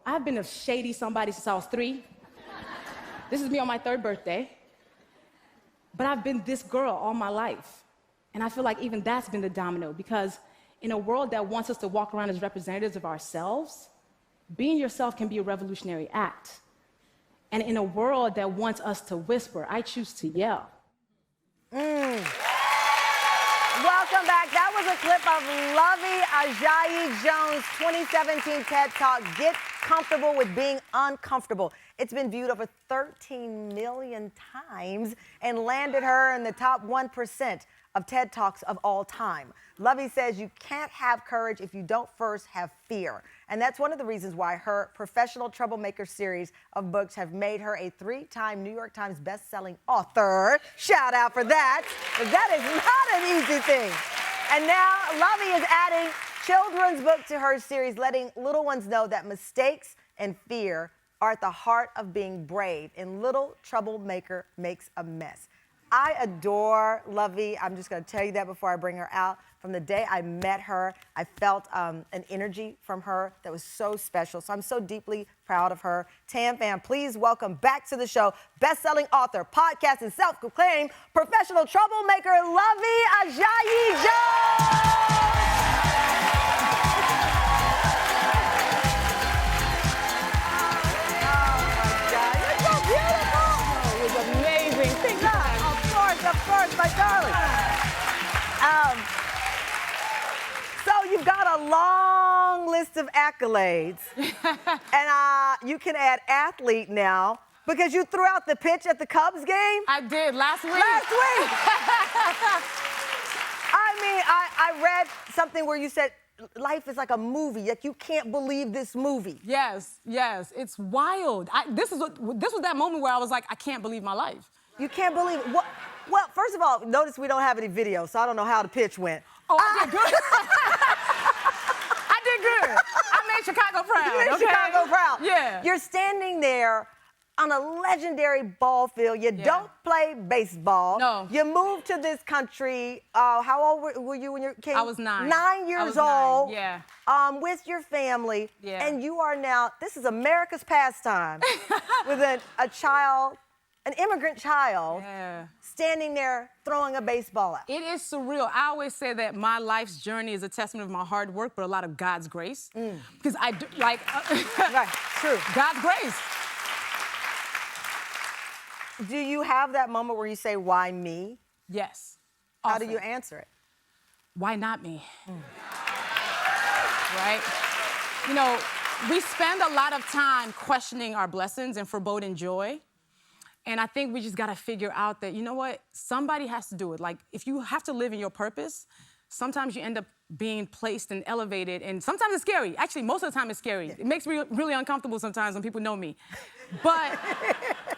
I've been a shady somebody since I was 3. This is me on my 3rd birthday. But I've been this girl all my life. And I feel like even that's been the domino, because in a world that wants us to walk around as representatives of ourselves, being yourself can be a revolutionary act. And in a world that wants us to whisper, I choose to yell. Welcome back. That was a clip of Luvvie Ajayi Jones' 2017 TED Talk, Get Comfortable with Being Uncomfortable. It's been viewed over 13 million times and landed her in the top 1% of TED Talks of all time. Luvvie says you can't have courage if you don't first have fear. And that's one of the reasons why her Professional Troublemaker series of books have made her a 3-time New York Times bestselling author. Shout out for that. But that is not an easy thing. And now Luvvie is adding children's book to her series, letting little ones know that mistakes and fear are at the heart of being brave. And Little Troublemaker Makes a Mess. I adore Luvvie. I'm just going to tell you that before I bring her out. From the day I met her, I felt an energy from her that was so special. So I'm so deeply proud of her. Tam fam, please welcome back to the show, best-selling author, podcast, and self-proclaimed professional troublemaker, Luvvie Ajayi Jones. Of course, my darling. So you've got a long list of accolades, and you can add athlete now because you threw out the pitch at the Cubs game. I did last week. I mean, I read something where you said life is like a movie. Like you can't believe this movie. Yes, it's wild. This was that moment where I was like, I can't believe my life. You can't believe it. Well, first of all, notice we don't have any video, so I don't know how the pitch went. Oh, I did good. I did good. I made Chicago proud. You made Chicago proud. Yeah. You're standing there on a legendary ball field. You don't play baseball. No. You moved to this country. How old were you when you came? I was 9. 9 years old. Yeah. With your family. Yeah. And you are now, this is America's pastime, with a child, an immigrant child, standing there throwing a baseball out. It is surreal. I always say that my life's journey is a testament of my hard work, but a lot of God's grace. Because I do, like... Right, true. God's grace. Do you have that moment where you say, why me? Yes. How do you answer it? Why not me? Right? You know, we spend a lot of time questioning our blessings and foreboding joy. And I think we just gotta figure out that, you know what, somebody has to do it. Like, if you have to live in your purpose, sometimes you end up being placed and elevated, and sometimes it's scary. Actually, most of the time it's scary. It makes me really uncomfortable sometimes when people know me. But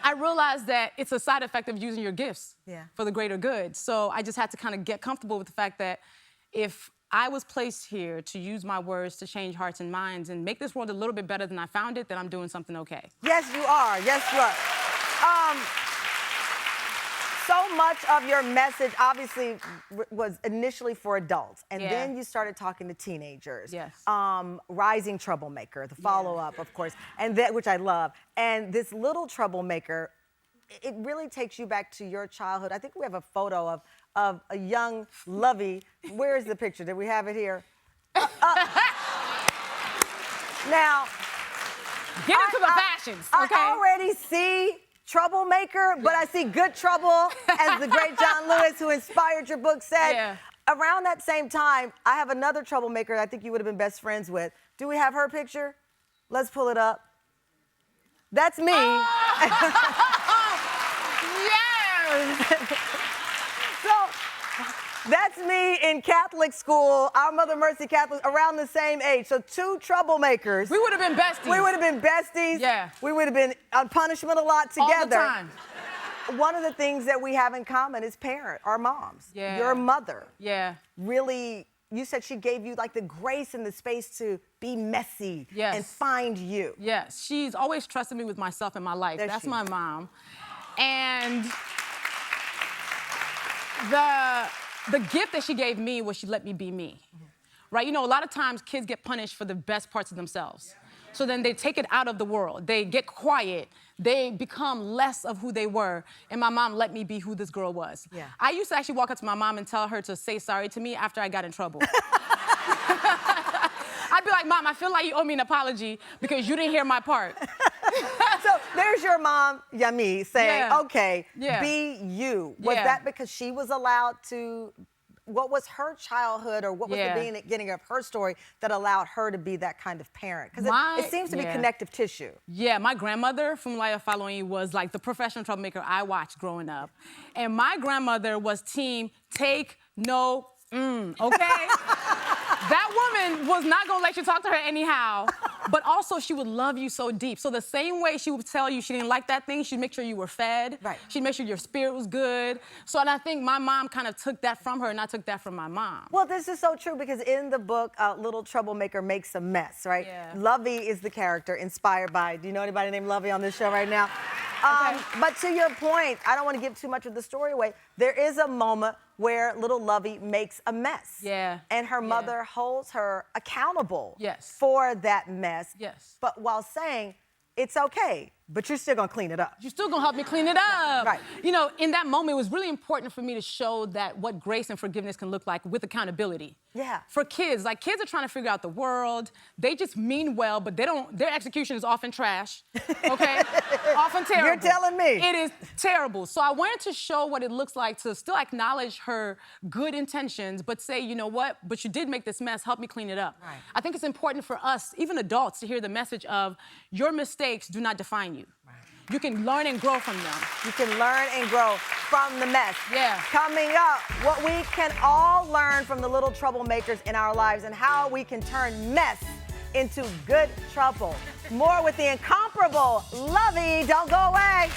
I realized that it's a side effect of using your gifts for the greater good. So I just had to kind of get comfortable with the fact that if I was placed here to use my words to change hearts and minds and make this world a little bit better than I found it, then I'm doing something okay. Yes, you are. Yes, you are. So much of your message obviously was initially for adults, and then you started talking to teenagers. Yes. Rising Troublemaker, the follow-up, of course, and that, which I love. And this Little Troublemaker, it really takes you back to your childhood. I think we have a photo of a young Luvvie. Where is the picture? Did we have it here? Now, get into the fashions, okay? I already see Troublemaker, but I see good trouble, as the great John Lewis, who inspired your book, said. Around that same time, I have another troublemaker I think you would have been best friends with. Do we have her picture? Let's pull it up. That's me. Yes! So, that's me in Catholic school, our Mother Mercy Catholic, around the same age. So 2 troublemakers. We would have been besties. We would have been besties. Yeah. We would have been on punishment a lot together. All the time. One of the things that we have in common is our moms. Yeah. Your mother. Yeah. Really, you said she gave you like the grace and the space to be messy and find you. Yes, she's always trusted me with myself and my life. That's my mom. And the gift that she gave me was she let me be me. Right? You know, a lot of times kids get punished for the best parts of themselves. So then they take it out of the world. They get quiet. They become less of who they were. And my mom let me be who this girl was. Yeah. I used to actually walk up to my mom and tell her to say sorry to me after I got in trouble. I'd be like, Mom, I feel like you owe me an apology because you didn't hear my part. So there's your mom, Yami, saying, Yeah. okay, Yeah. be you. Was Yeah. that because she was allowed to, what was her childhood or what was the beginning of her story that allowed her to be that kind of parent? Because it seems to be connective tissue. Yeah, my grandmother, Funmilayo Faloyin, was like the professional troublemaker I watched growing up. And my grandmother was team take no, okay? That woman was not gonna let you talk to her anyhow, but also she would love you so deep. So the same way she would tell you she didn't like that thing, she'd make sure you were fed. Right. She'd make sure your spirit was good. So and I think my mom kind of took that from her and I took that from my mom. Well, this is so true because in the book, Little Troublemaker Makes a Mess, right? Yeah. Luvvie is the character inspired by, do you know anybody named Luvvie on this show right now? Okay. But to your point, I don't want to give too much of the story away. There is a moment where little Luvvie makes a mess. Yeah. And her mother holds her accountable for that mess. Yes. But while saying, it's okay, but you're still gonna clean it up. You're still gonna help me clean it up. Right. You know, in that moment, it was really important for me to show that what grace and forgiveness can look like with accountability. Yeah. For kids, like kids are trying to figure out the world. They just mean well, but they don't, their execution is often trash, okay? Often terrible. You're telling me. It is terrible. So I wanted to show what it looks like to still acknowledge her good intentions, but say, you know what, but you did make this mess, help me clean it up. Right. I think it's important for us, even adults, to hear the message of your mistakes do not define you. Right. You can learn and grow from them. You can learn and grow from the mess. Yeah. Coming up, what we can all learn from the little troublemakers in our lives and how we can turn mess into good trouble. More with the incomparable Luvvie. Don't go away.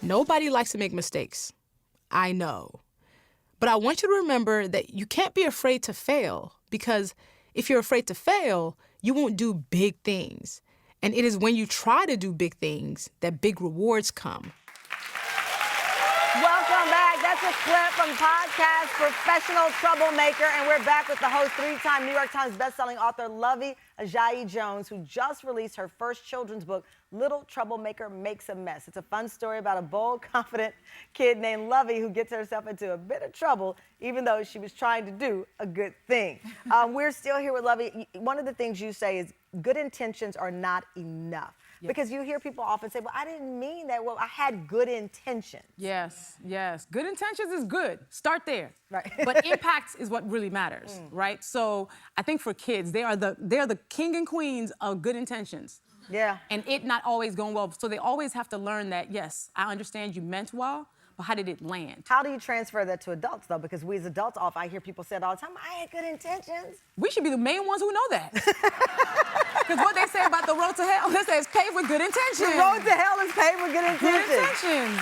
Nobody likes to make mistakes. I know. But I want you to remember that you can't be afraid to fail, because if you're afraid to fail, you won't do big things. And it is when you try to do big things that big rewards come. Welcome back. That's a clip from podcast Professional Troublemaker, and we're back with the host, three-time New York Times bestselling author Luvvie Ajayi Jones, who just released her first children's book, Little Troublemaker Makes a Mess. It's a fun story about a bold, confident kid named Luvvie who gets herself into a bit of trouble, even though she was trying to do a good thing. We're still here with Luvvie. One of the things you say is good intentions are not enough. Yes. Because you hear people often say, well, I didn't mean that. Well, I had good intentions. Yes, yes. Good intentions is good. Start there. Right. But impact is what really matters, right? So I think for kids, they're the king and queens of good intentions. Yeah. And it not always going well. So they always have to learn that, yes, I understand you meant well, but how did it land? How do you transfer that to adults, though? Because we as adults, I hear people say it all the time, I had good intentions. We should be the main ones who know that. Because what they say about the road to hell, they say it's paved with good intentions. The road to hell is paved with good intentions. Good intentions.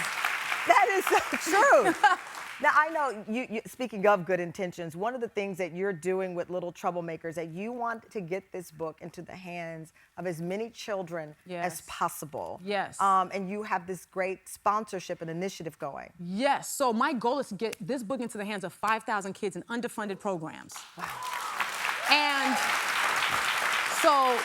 That is so true. Now, I know, you speaking of good intentions, one of the things that you're doing with Little Troublemakers, that you want to get this book into the hands of as many children as possible. Yes. And you have this great sponsorship and initiative going. Yes. So my goal is to get this book into the hands of 5,000 kids in underfunded programs. Wow. And so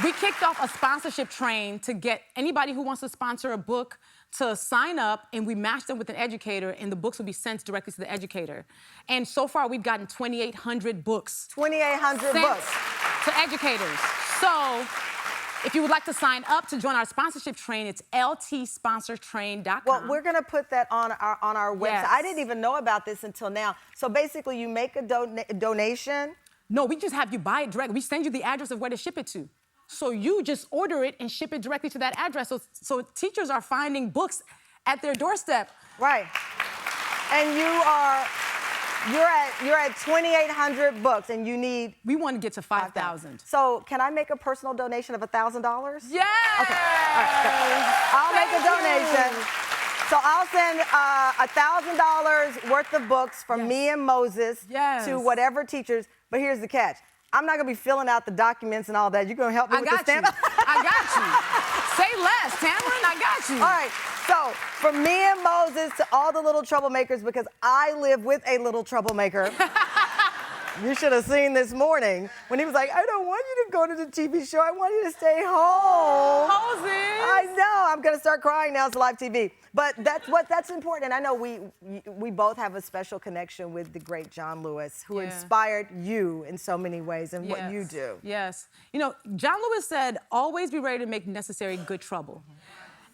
we kicked off a sponsorship train to get anybody who wants to sponsor a book to sign up, and we match them with an educator, and the books will be sent directly to the educator. And so far, we've gotten 2,800 books. 2,800 books. To educators. So if you would like to sign up to join our sponsorship train, it's ltsponsortrain.com. Well, we're going to put that on our website. Yes. I didn't even know about this until now. So basically, you make a donation. No, we just have you buy it directly. We send you the address of where to ship it to. So you just order it and ship it directly to that address. So teachers are finding books at their doorstep. Right. And you're at 2,800 books, and you need. We want to get to 5,000. So can I make a personal donation of $1,000? Yes. Okay. All right. I'll make a donation. So I'll send $1,000 worth of books from me and Moses to whatever teachers. But here's the catch. I'm not going to be filling out the documents and all that. You're going to help me with the stamp? I got you. Say less, Tamron. I got you. All right. So So, from me and Moses to all the little troublemakers, because I live with a little troublemaker. You should have seen this morning when he was like, I don't want you to go to the TV show. I want you to stay home. Moses. I know. I'm going to start crying now. It's live TV. But that's important. And I know we both have a special connection with the great John Lewis, who inspired you in so many ways and what you do. Yes. You know, John Lewis said, always be ready to make necessary good trouble.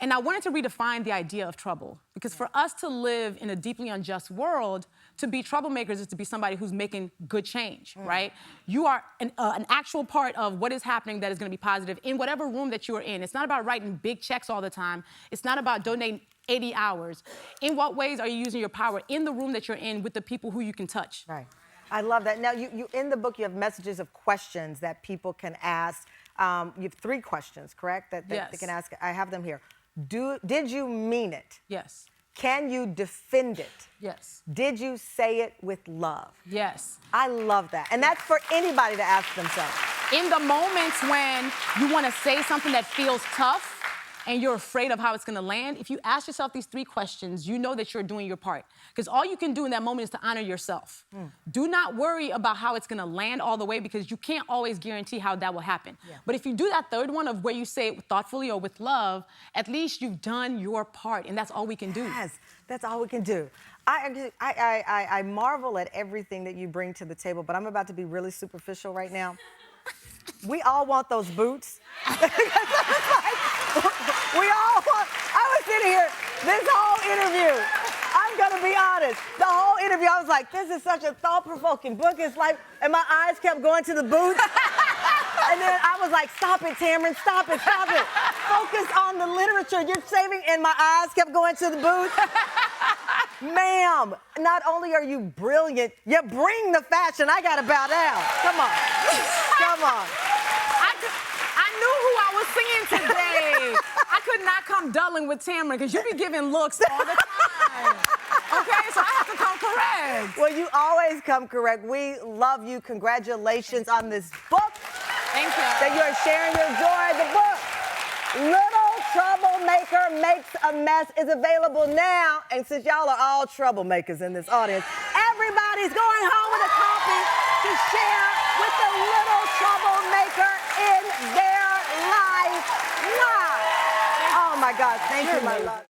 And I wanted to redefine the idea of trouble, because for us to live in a deeply unjust world, to be troublemakers is to be somebody who's making good change, right? You are an actual part of what is happening that is going to be positive in whatever room that you are in. It's not about writing big checks all the time. It's not about donating 80 hours. In what ways are you using your power in the room that you're in with the people who you can touch? Right. I love that. Now, you in the book, you have messages of questions that people can ask. You have 3 questions, correct? That they can ask. I have them here. Did you mean it? Yes. Can you defend it? Yes. Did you say it with love? Yes. I love that. And that's for anybody to ask themselves. In the moments when you want to say something that feels tough and you're afraid of how it's going to land, if you ask yourself these 3 questions, you know that you're doing your part. Because all you can do in that moment is to honor yourself. Do not worry about how it's going to land all the way, because you can't always guarantee how that will happen. But if you do that 3rd one of where you say it thoughtfully or with love, at least you've done your part, and that's all we can do. Yes, that's all we can do. I marvel at everything that you bring to the table, but I'm about to be really superficial right now. We all want those boots. We all want, I was sitting here this whole interview. I'm gonna be honest. The whole interview, I was like, this is such a thought-provoking book. It's like, and my eyes kept going to the boots. And then I was like, stop it, Tamron, stop it, stop it. Focus on the literature. You're saving, and my eyes kept going to the boots. Ma'am, not only are you brilliant, you bring the fashion. I gotta bow down. Come on, come on. I knew who I was seeing today. I could not come dulling with Tamron, because you be giving looks all the time. Okay, so I have to come correct. Well, you always come correct. We love you. Congratulations on this book. Thank you. That you're sharing your joy. The book, Little Troublemaker Makes a Mess, is available now. And since y'all are all troublemakers in this audience, everybody's going home with a copy to share with the little troublemaker in their life. Oh my God, thank you, my love.